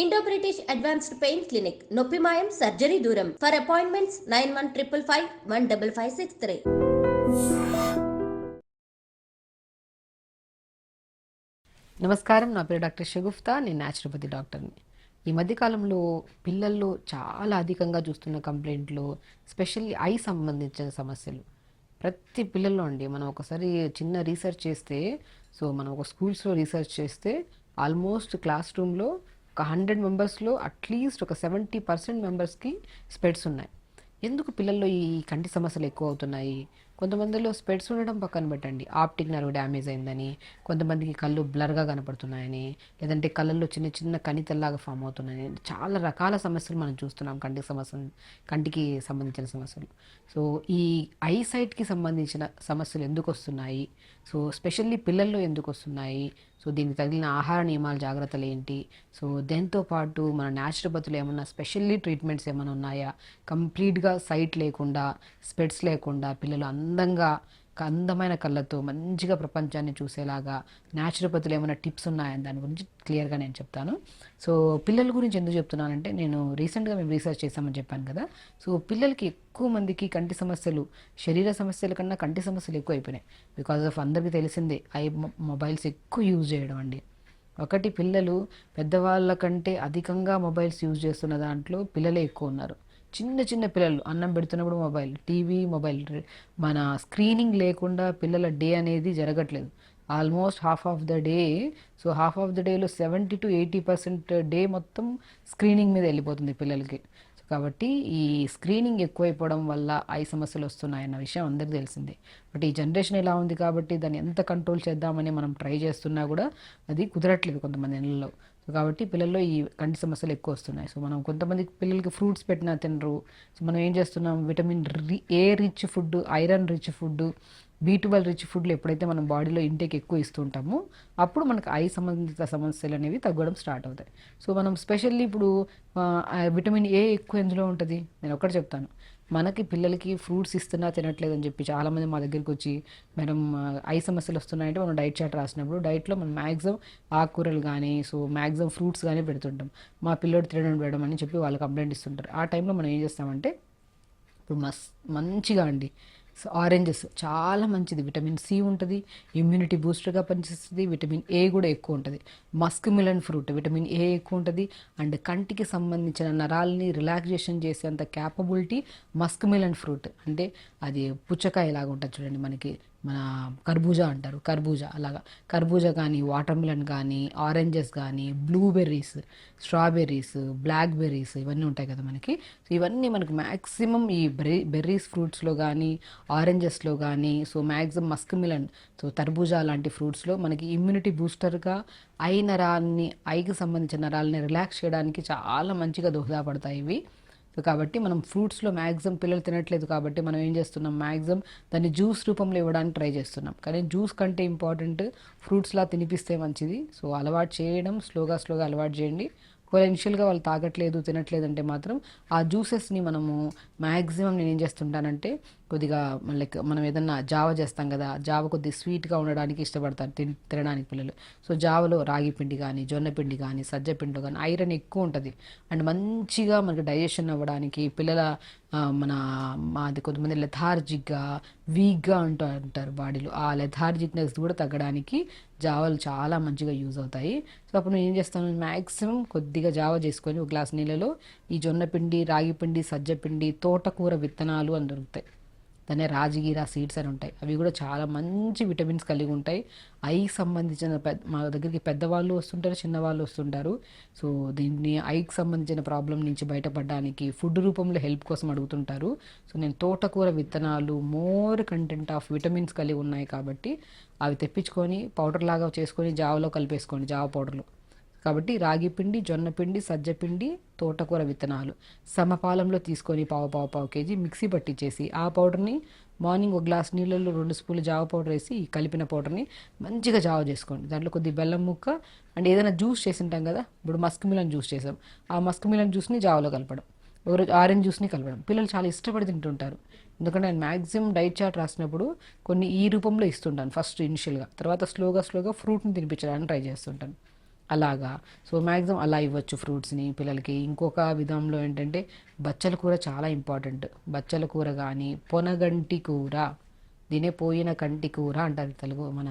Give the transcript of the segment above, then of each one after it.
Indo British advanced pain clinic నొప్పి మాయం surgery దూరం ఫర్ అపాయింట్మెంట్స్ 9155515563. నమస్కారం, నా పేరు డాక్టర్ షగుఫ్తా. నేను న్యాచురోపతి డాక్టర్ని. ఈ మధ్యకాలంలో పిల్లల్లో చాలా అధికంగా చూస్తున్న కంప్లైంట్లు, స్పెషల్లీ ఐ సంబంధించిన సమస్యలు ప్రతి పిల్లల్లో అండి. మనం ఒకసారి చిన్న రీసెర్చ్ చేస్తే, మనం ఒక స్కూల్స్లో రీసెర్చ్ చేస్తే ఆల్మోస్ట్ క్లాస్ రూమ్లో ఒక 100 మెంబర్స్లో అట్లీస్ట్ ఒక 70% మెంబర్స్కి స్పెట్స్ ఉన్నాయి. ఎందుకు పిల్లల్లో ఈ కంటి సమస్యలు ఎక్కువ అవుతున్నాయి? కొంతమందిలో స్పెట్స్ ఉండడం పక్కన పెట్టండి, ఆప్టిక్ నర్వ్ డ్యామేజ్ అయిందని, కొంతమందికి కళ్ళు బ్లర్గా కనపడుతున్నాయని, లేదంటే కళ్ళల్లో చిన్న చిన్న కణితల్లాగా ఫామ్ అవుతున్నాయని, చాలా రకాల సమస్యలు మనం చూస్తున్నాం. కంటికి సంబంధించిన సమస్యలు. సో ఈ ఐసైట్కి సంబంధించిన సమస్యలు ఎందుకు వస్తున్నాయి? స్పెషల్లీ పిల్లల్లో ఎందుకు వస్తున్నాయి? దీనికి తగిలిన ఆహార నియమాలు, జాగ్రత్తలు ఏంటి? దాంతో పాటు మన న్యాచురోపతిలో ఏమన్నా స్పెషల్లీ ట్రీట్మెంట్స్ ఏమైనా ఉన్నాయా? కంప్లీట్గా సైట్ లేకుండా, స్పెట్స్ లేకుండా పిల్లలు అందమైన కళ్ళతో మంచిగా ప్రపంచాన్ని చూసేలాగా న్యాచురోపతిలో ఏమైనా టిప్స్ ఉన్నాయని దాని గురించి క్లియర్గా నేను చెప్తాను. పిల్లల గురించి ఎందుకు చెప్తున్నానంటే, మేము రీసెర్చ్ చేశామని చెప్పాను కదా. పిల్లలకి ఎక్కువ మందికి కంటి సమస్యలు, శరీర సమస్యల కన్నా కంటి సమస్యలు ఎక్కువ అయిపోయినాయి. బికాజ్ ఆఫ్ అందరికీ తెలిసిందే, మొబైల్స్ ఎక్కువ యూజ్ చేయడం అండి. ఒకటి, పిల్లలు పెద్దవాళ్ళ కంటే అధికంగా మొబైల్స్ యూజ్ చేస్తున్న దాంట్లో పిల్లలే ఎక్కువ ఉన్నారు. చిన్న చిన్న పిల్లలు అన్నం పెడుతున్నప్పుడు మొబైల్, టీవీ, మొబైల్. మన స్క్రీనింగ్ లేకుండా పిల్లల డే అనేది జరగట్లేదు. Almost half of the day. Half of the డేలో 70-80% డే మొత్తం స్క్రీనింగ్ మీద వెళ్ళిపోతుంది పిల్లలకి. కాబట్టి ఈ స్క్రీనింగ్ ఎక్కువైపోవడం వల్ల ఐ సమస్యలు వస్తున్నాయన్న విషయం అందరికీ తెలిసిందే. బట్ ఈ జనరేషన్ ఇలా ఉంది కాబట్టి దాన్ని ఎంత కంట్రోల్ చేద్దామని మనం ట్రై చేస్తున్నా కూడా అది కుదరట్లేదు కొంతమంది ఇళ్ళలో. కాబట్టి పిల్లల్లో ఈ కంటి సమస్యలు ఎక్కువ వస్తున్నాయి. మనం కొంతమంది పిల్లలకి ఫ్రూట్స్ పెట్టినా తినరు. మనం ఏం చేస్తున్నాం, vitamin A rich food, iron rich food, B12 rich ఫుడ్లు ఎప్పుడైతే మనం బాడీలో ఇంటేక్ ఎక్కువ ఇస్తుంటామో అప్పుడు మనకు ఐ సంబంధిత సమస్యలు అనేవి తగ్గడం స్టార్ట్ అవుతాయి. మనం స్పెషల్లీ ఇప్పుడు విటమిన్ ఏ ఎక్కువ ఎందులో ఉంటుంది? నేను ఒకటి చెప్తాను. మనకి పిల్లలకి ఫ్రూట్స్ ఇస్తున్నా తినట్లేదని చెప్పి చాలామంది మా దగ్గరికి వచ్చి, మేడం ఐ సమస్యలు వస్తున్నాయంటే మనం డైట్ చార్ట్ రాసినప్పుడు డైట్లో మనం మ్యాక్సిమం ఆకుకూరలు కానీ, మ్యాక్సిమం ఫ్రూట్స్ కానీ పెడుతుంటాం. మా పిల్లోడు తినడం పెడడం అని చెప్పి వాళ్ళు కంప్లైంట్ ఇస్తుంటారు. ఆ టైంలో మనం ఏం చేస్తామంటే, ఇప్పుడు మంచిగా అండి, ఆరెంజెస్ చాలా మంచిది, విటమిన్ సి ఉంటుంది, ఇమ్యూనిటీ బూస్టర్గా పనిచేస్తుంది, విటమిన్ ఏ కూడా ఎక్కువ ఉంటుంది. Musk melon fruit vitamin A ఎక్కువ ఉంటుంది. అండ్ కంటికి సంబంధించిన నరాలని రిలాక్సేషన్ చేసేంత క్యాపబిలిటీ మస్క్ మిలన్ ఫ్రూట్. అంటే అది పుచ్చకాయ లాగా ఉంటుంది చూడండి, మనకి మన కర్బూజా అంటారు, కర్బూజా అలాగా. కర్బూజా కానీ, వాటర్ మిలన్ కానీ, ఆరెంజెస్ కానీ, బ్లూబెర్రీస్, స్ట్రాబెర్రీస్, బ్లాక్ బెర్రీస్, ఇవన్నీ ఉంటాయి కదా మనకి. ఇవన్నీ మనకి మ్యాక్సిమం ఈ బెర్రీస్ ఫ్రూట్స్లో కానీ, ఆరెంజెస్లో కానీ, మ్యాక్సిమం మస్క్ మిలన్, తర్బూజా లాంటి ఫ్రూట్స్లో మనకి ఇమ్యూనిటీ బూస్టర్గా ఐకి సంబంధించిన నరాలని రిలాక్స్ చేయడానికి చాలా మంచిగా దోహదపడతాయి ఇవి. కాబట్టి మనం ఫ్రూట్స్లో మ్యాక్సిమం పిల్లలు తినట్లేదు కాబట్టి మనం ఏం చేస్తున్నాం, మ్యాక్సిమం దాన్ని జ్యూస్ రూపంలో ఇవ్వడానికి ట్రై చేస్తున్నాం. కానీ జ్యూస్ కంటే ఇంపార్టెంట్ ఫ్రూట్స్లా తినిపిస్తే మంచిది. అలవాటు చేయడం, స్లోగా అలవాటు చేయండి. ఒకవేళ ఇనిషియల్గా వాళ్ళు తాగట్లేదు, తినట్లేదు అంటే మాత్రం ఆ జ్యూసెస్ని మనము మ్యాక్సిమం నేను ఏం చేస్తుంటానంటే, కొద్దిగా లైక్ మనం ఏదన్నా జావ చేస్తాం కదా, జావ కొద్దిగా స్వీట్గా ఉండడానికి ఇష్టపడతారు తినడానికి పిల్లలు. జావలో రాగి పిండి కానీ, జొన్న పిండి కానీ, సజ్జ పిండి కానీ ఐరన్ ఎక్కువ ఉంటుంది. అండ్ మంచిగా మనకి డైజెషన్ అవ్వడానికి పిల్లల మాది కొంతమంది లెథార్జిక్గా, వీక్గా అంటారు బాడీలో. ఆ లెథార్జిక్నెస్ కూడా తగ్గడానికి జావలు చాలా మంచిగా యూజ్ అవుతాయి. అప్పుడు నేను ఏం చేస్తాను, మ్యాక్సిమం కొద్దిగా జావ చేసుకొని ఒక గ్లాస్ నీళ్ళలో ఈ జొన్న పిండి, రాగి పిండి, సజ్జ పిండి, తోటకూర విత్తనాలు అని దొరుకుతాయి, దాన్ని రాజగిరా సీడ్స్ అని ఉంటాయి. అవి కూడా చాలా మంచి విటమిన్స్ కలిగి ఉంటాయి. ఐకి సంబంధించిన మా దగ్గరికి పెద్దవాళ్ళు వస్తుంటారు, చిన్నవాళ్ళు వస్తుంటారు. దీన్ని ఐకి సంబంధించిన ప్రాబ్లం నుంచి బయటపడడానికి ఫుడ్ రూపంలో హెల్ప్ కోసం అడుగుతుంటారు. నేను తోటకూర విత్తనాలు మోర్ కంటెంట్ ఆఫ్ విటమిన్స్ కలిగి ఉన్నాయి కాబట్టి అవి తెప్పించుకొని పౌడర్ లాగా చేసుకొని జావలో కలిపేసుకోండి, జావ పౌడర్లో. కాబట్టి రాగి పిండి, జొన్న పిండి, సజ్జ పిండి, తోటకూర విత్తనాలు సమపాలంలో తీసుకొని పావు కేజీ మిక్సీ పట్టించేసి ఆ పౌడర్ని మార్నింగ్ ఒక గ్లాస్ నీళ్ళల్లో 2 స్పూన్లు జావ పౌడర్ వేసి ఈ కలిపిన పౌడర్ని మంచిగా జావ చేసుకోండి. దాంట్లో కొద్ది బెల్లం ముక్క అండ్ ఏదైనా జ్యూస్ చేసి ఉంటాం కదా, ఇప్పుడు మస్క్ మిలన్ జ్యూస్ చేసాం, ఆ మస్క్ మిలన్ జ్యూస్ని జావలో కలపడం, ఒకరోజు ఆరెంజ్ జ్యూస్ని కలపడం. పిల్లలు చాలా ఇష్టపడి తింటుంటారు. ఎందుకంటే నేను మ్యాక్సిమం డైట్ చార్ట్ రాసినప్పుడు కొన్ని ఈ రూపంలో ఇస్తుంటాను ఫస్ట్ ఇనిషియల్గా, తర్వాత స్లోగా ఫ్రూట్ని తినిపించడానికి ట్రై చేస్తుంటాను. అలాగా. సో మ్యాక్సిమం అలా ఇవ్వచ్చు ఫ్రూట్స్ని పిల్లలకి. ఇంకొక విధంలో ఏంటంటే బచ్చల కూర చాలా ఇంపార్టెంట్. బచ్చల కూర కానీ పొనగంటి కూర, దీనే పోయిన కంటి కూర అంటారు తెలుగు. మన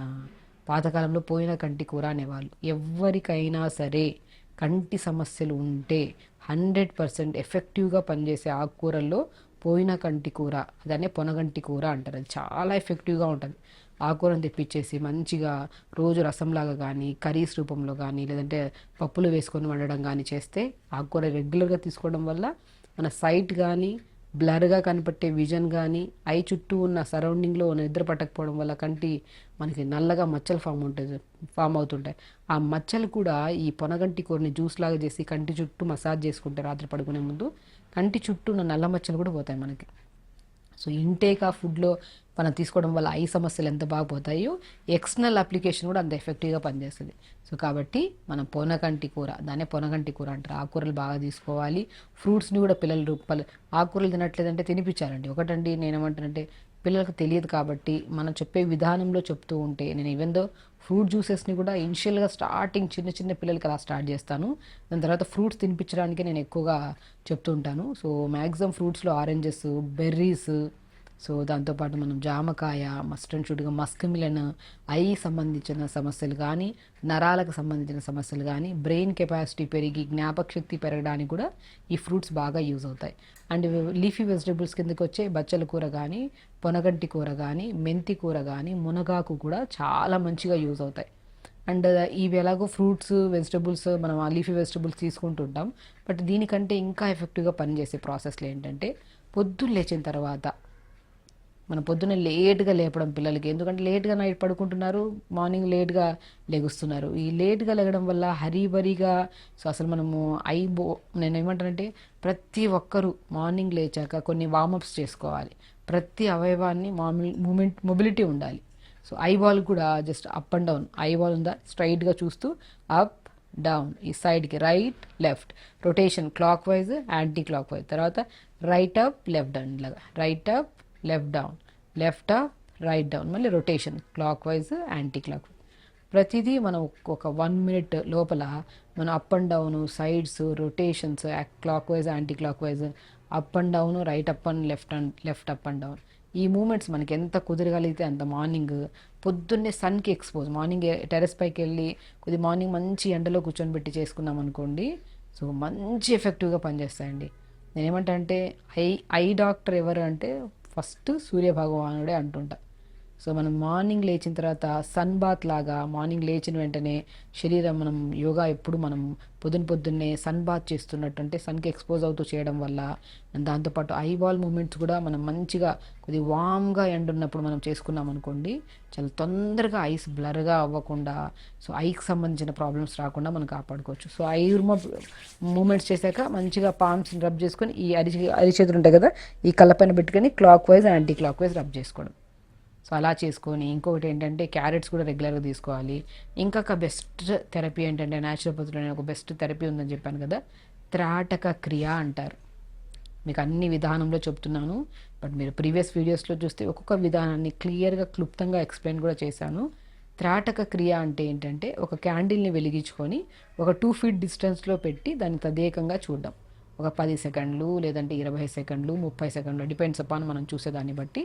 పాతకాలంలో పోయిన కంటి కూర అనేవాళ్ళు. ఎవరికైనా సరే కంటి సమస్యలు ఉంటే 100% ఎఫెక్టివ్గా పనిచేసే ఆకుకూరల్లో పోయిన కంటి కూర, దాన్నే పొనగంటి కూర అంటారు. అది చాలా ఎఫెక్టివ్గా ఉంటుంది. ఆకుకూరను తెప్పించేసి మంచిగా రోజు రసంలాగా కానీ కర్రీస్ రూపంలో కానీ లేదంటే పప్పులు వేసుకొని వండడం కానీ చేస్తే, ఆకుకూర రెగ్యులర్గా తీసుకోవడం వల్ల మన సైట్ కానీ బ్లర్గా కనిపెట్టే విజన్ కానీ ఐ చుట్టూ ఉన్న సరౌండింగ్లో నిద్ర పట్టకపోవడం వల్ల కంటి మనకి నల్లగా మచ్చలు ఫామ్ అవుతుంటాయి. ఆ మచ్చలు కూడా ఈ పొనగంటి కూరని జ్యూస్ లాగా చేసి కంటి చుట్టూ మసాజ్ చేసుకుంటే రాత్రి పడుకునే ముందు కంటి చుట్టూ ఉన్న నల్ల మచ్చలు కూడా పోతాయి మనకి. సో ఇంటేక్ ఆ ఫుడ్లో మనం తీసుకోవడం వల్ల ఐ సమస్యలు ఎంత బాగా పోతాయో ఎక్స్టర్నల్ అప్లికేషన్ కూడా అంత ఎఫెక్టివ్గా పనిచేస్తుంది. సో కాబట్టి మనం పొనగంటి కూర, దాన్నే పొనగంటి కూర అంటారు. ఆకుకూరలు బాగా తీసుకోవాలి. ఫ్రూట్స్ని కూడా పిల్లలు ఆకుకూరలు తినట్లేదంటే తినిపించాలండి. ఒకటండి నేనేమంటానంటే, పిల్లలకు తెలియదు కాబట్టి మనం చెప్పే విధానంలో చెప్తూ ఉంటే, నేను ఈవెన్ దో ఫ్రూట్ జ్యూసెస్ని కూడా ఇనిషియల్గా స్టార్టింగ్ చిన్న చిన్న పిల్లలకి అలా స్టార్ట్ చేస్తాను. దాని తర్వాత ఫ్రూట్స్ తినిపించడానికి నేను ఎక్కువగా చెప్తూ ఉంటాను. సో మ్యాక్సిమం ఫ్రూట్స్లో ఆరెంజెస్, బెర్రీస్, సో దాంతోపాటు మనం జామకాయ, మస్ట్ అండ్ షుడ్గా మస్క్ మిలన్, ఐ సంబంధించిన సమస్యలు కానీ నరాలకు సంబంధించిన సమస్యలు కానీ బ్రెయిన్ కెపాసిటీ పెరిగి జ్ఞాపక శక్తి పెరగడానికి కూడా ఈ ఫ్రూట్స్ బాగా యూజ్ అవుతాయి. అండ్ లీఫీ వెజిటేబుల్స్ కిందకి వచ్చే బచ్చల కూర కానీ పొనగంటి కూర కానీ మెంతి కూర కానీ మునగాకు కూడా చాలా మంచిగా యూజ్ అవుతాయి. అండ్ ఇవి ఎలాగో ఫ్రూట్స్ వెజిటబుల్స్ మనం లీఫీ వెజిటబుల్స్ తీసుకుంటుంటాం. బట్ దీనికంటే ఇంకా ఎఫెక్టివ్గా పనిచేసే ప్రాసెస్లో ఏంటంటే, పొద్దున్న లేచిన తర్వాత మనం పొద్దున్న లేట్గా లేపడం పిల్లలకి. ఎందుకంటే లేట్గా నైట్ పడుకుంటున్నారు, మార్నింగ్ లేట్గా లెగుస్తున్నారు. ఈ లేట్గా లెగడం వల్ల హరీబరీగా, సో అసలు మనము నేను ఏమంటానంటే, ప్రతి ఒక్కరూ మార్నింగ్ లేచాక కొన్ని వార్మప్స్ చేసుకోవాలి. ప్రతి అవయవాన్ని మొబిలిటీ ఉండాలి. సో ఐబాల్ కూడా just up and down, eyeball ఉందా స్ట్రైట్గా చూస్తూ అప్ డౌన్, ఈ సైడ్కి right left, rotation clockwise anti clockwise, తర్వాత రైట్ అప్ లెఫ్ట్ డౌన్, ఇలాగా right up left down, left up right down, మళ్ళీ rotation clockwise anti clockwise. ప్రతిదీ మనం ఒక 1 minute లోపల మనం up and down, sides, rotations, clockwise anti clockwise, up and down, right up and left up and down, ఈ moments మనకి ఎంత కుదరగలిగితే అంత మార్నింగ్ పొద్దున్నే సన్కి ఎక్స్పోజ్, మార్నింగ్ టెరెస్ పైకి వెళ్ళి కొద్ది మార్నింగ్ మంచి ఎండలో కూర్చొని పెట్టి చేసుకున్నాం అనుకోండి, సో మంచి ఎఫెక్టివ్గా పనిచేస్తాయండి. నేనేమంటా అంటే ఐ డాక్టర్ ఎవరు అంటే ఫస్ట్ సూర్యభగవానుడే అంటుంటా. సో మనం మార్నింగ్ లేచిన తర్వాత సన్ బాత్ లాగా మార్నింగ్ లేచిన వెంటనే శరీరం మనం యోగా ఎప్పుడు మనం పొద్దున్నే సన్ బాత్ చేస్తున్నట్టు, అంటే సన్కి ఎక్స్పోజ్ అవుతూ చేయడం వల్ల, దాంతోపాటు ఐబాల్ మూమెంట్స్ కూడా మనం మంచిగా కొద్ది వామ్గా ఎండ్ ఉన్నప్పుడు మనం చేసుకున్నాం అనుకోండి, చాలా తొందరగా ఐస్ బ్లర్గా అవ్వకుండా, సో ఐకి సంబంధించిన ప్రాబ్లమ్స్ రాకుండా మనం కాపాడుకోవచ్చు. సో ఐ మూమెంట్స్ చేశాక మంచిగా పామ్స్ని రబ్ చేసుకొని ఈ అరిచేతులు ఉంటాయి కదా, ఈ కళ్ళపైన పెట్టుకొని clock wise anti clock wise rub చేసుకోవడం. సో అలా చేసుకొని, ఇంకొకటి ఏంటంటే క్యారెట్స్ కూడా రెగ్యులర్గా తీసుకోవాలి. ఇంకొక బెస్ట్ థెరపీ ఏంటంటే, న్యాచురోపతిలోనే ఒక బెస్ట్ థెరపీ ఉందని చెప్పాను కదా, త్రాటక క్రియ అంటారు. మీకు అన్ని విధానంలో చెప్తున్నాను, బట్ మీరు ప్రీవియస్ వీడియోస్లో చూస్తే ఒక్కొక్క విధానాన్ని క్లియర్గా క్లుప్తంగా ఎక్స్ప్లెయిన్ కూడా చేశాను. త్రాటక క్రియ అంటే ఏంటంటే, ఒక క్యాండిల్ని వెలిగించుకొని ఒక 2 feet డిస్టెన్స్లో పెట్టి దాన్ని తదేకంగా చూడడం. ఒక 10 సెకండ్లు లేదంటే 20 సెకండ్లు 30 సెకండ్లు, డిపెండ్స్ అపాన్ మనం చూసేదాన్ని బట్టి.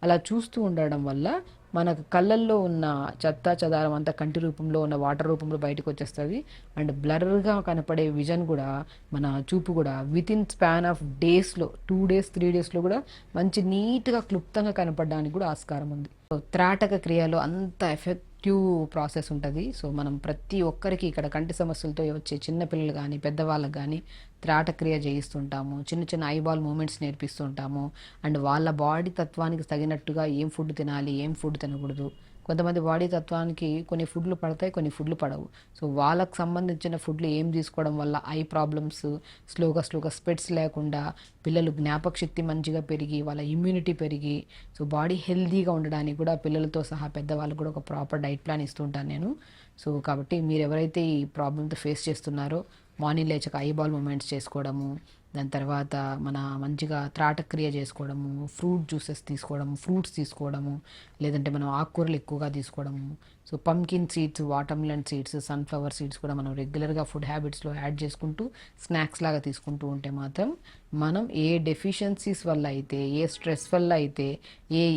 అలా చూస్తూ ఉండడం వల్ల మనకు కళ్ళల్లో ఉన్న చెత్త చెదారం అంతా కంటి రూపంలో ఉన్న వాటర్ రూపంలో బయటకు వచ్చేస్తుంది. అండ్ బ్లర్గా కనపడే విజన్ కూడా, మన చూపు కూడా వితిన్ స్పాన్ ఆఫ్ డేస్లో 2 days 3 daysలో కూడా మంచి నీట్గా క్లుప్తంగా కనపడడానికి కూడా ఆస్కారం ఉంది. సో త్రాటక క్రియలో అంత ఎఫెక్టివ్ ప్రాసెస్ ఉంటుంది. సో మనం ప్రతి ఒక్కరికి ఇక్కడ కంటి సమస్యలతో వచ్చే చిన్నపిల్లలు కానీ పెద్దవాళ్ళకి కానీ త్రాటక్రియ చేయిస్తుంటాము. చిన్న చిన్న ఐబాల్ మూమెంట్స్ నేర్పిస్తుంటాము. అండ్ వాళ్ళ బాడీ తత్వానికి తగినట్టుగా ఏం ఫుడ్ తినాలి, ఏం ఫుడ్ తినకూడదు. కొంతమంది బాడీ తత్వానికి కొన్ని ఫుడ్లు పడతాయి, కొన్ని ఫుడ్లు పడవు. సో వాళ్ళకు సంబంధించిన ఫుడ్లు ఏం తీసుకోవడం వల్ల ఐ ప్రాబ్లమ్స్ స్లోగా స్పెట్స్ లేకుండా, పిల్లలు జ్ఞాపక శక్తి మంచిగా పెరిగి వాళ్ళ ఇమ్యూనిటీ పెరిగి, సో బాడీ హెల్తీగా ఉండడానికి కూడా పిల్లలతో సహా పెద్దవాళ్ళకు కూడా ఒక ప్రాపర్ డైట్ ప్లాన్ ఇస్తుంటాను నేను. సో కాబట్టి మీరు ఎవరైతే ఈ ప్రాబ్లమ్తో ఫేస్ చేస్తున్నారో మార్నింగ్ లేచాక ఐబాల్ మూమెంట్స్ చేసుకోవడము, దాని తర్వాత మన మంచిగా త్రాటక్రియ చేసుకోవడము, ఫ్రూట్ జ్యూసెస్ తీసుకోవడము, ఫ్రూట్స్ తీసుకోవడము, లేదంటే మనం ఆకుకూరలు ఎక్కువగా తీసుకోవడము. So pumpkin seeds, watermelon seeds, sunflower seeds కూడా మనం రెగ్యులర్గా ఫుడ్ హ్యాబిట్స్లో యాడ్ చేసుకుంటూ స్నాక్స్ లాగా తీసుకుంటూ ఉంటే మాత్రం మనం ఏ డెఫిషియన్సీస్ వల్ల అయితే, ఏ స్ట్రెస్ వల్ల అయితే,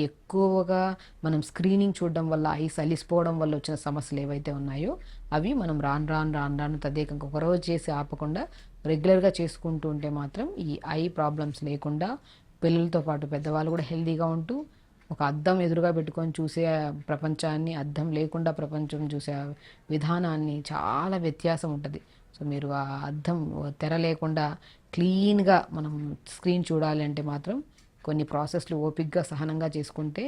ఎక్కువగా మనం స్క్రీనింగ్ చూడడం వల్ల ఐస్ అలిసిపోవడం వల్ల వచ్చిన సమస్యలు ఏవైతే ఉన్నాయో అవి మనం రాను తదేకంగా ఒకరోజు చేసి ఆపకుండా రెగ్యులర్గా చేసుకుంటూ ఉంటే మాత్రం ఈ ఐ ప్రాబ్లమ్స్ లేకుండా పిల్లలతో పాటు పెద్దవాళ్ళు కూడా హెల్తీగా ఉంటూ ఒక అద్దం ఎదురుగా పెట్టుకొని చూసే ప్రపంచాన్ని, అద్దం లేకుండా ప్రపంచం చూసే విధానాన్ని చాలా వ్యత్యాసం ఉంటుంది. సో మీరు ఆ అద్దం తెర లేకుండా క్లీన్గా మనం స్క్రీన్ చూడాలి అంటే మాత్రం కొన్ని ప్రాసెస్లు ఓపిక్గా సహనంగా చేసుకుంటే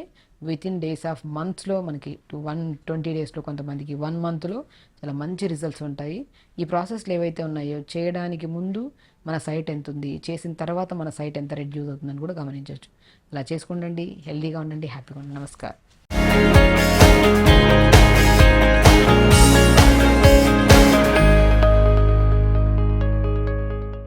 వితిన్ డేస్ ఆఫ్ మంత్స్లో మనకి 120 డేస్లో, కొంతమందికి 1 మంత్లో చాలా మంచి రిజల్ట్స్ ఉంటాయి. ఈ ప్రాసెస్లు ఏవైతే ఉన్నాయో చేయడానికి ముందు మన సైట్ ఎంత ఉంది, చేసిన తర్వాత మన సైట్ ఎంత రెడ్యూస్ అవుతుందని కూడా గమనించవచ్చు. అలా చేసుకుండండి, హెల్తీగా ఉండండి, హ్యాపీగా ఉండండి. నమస్కారం.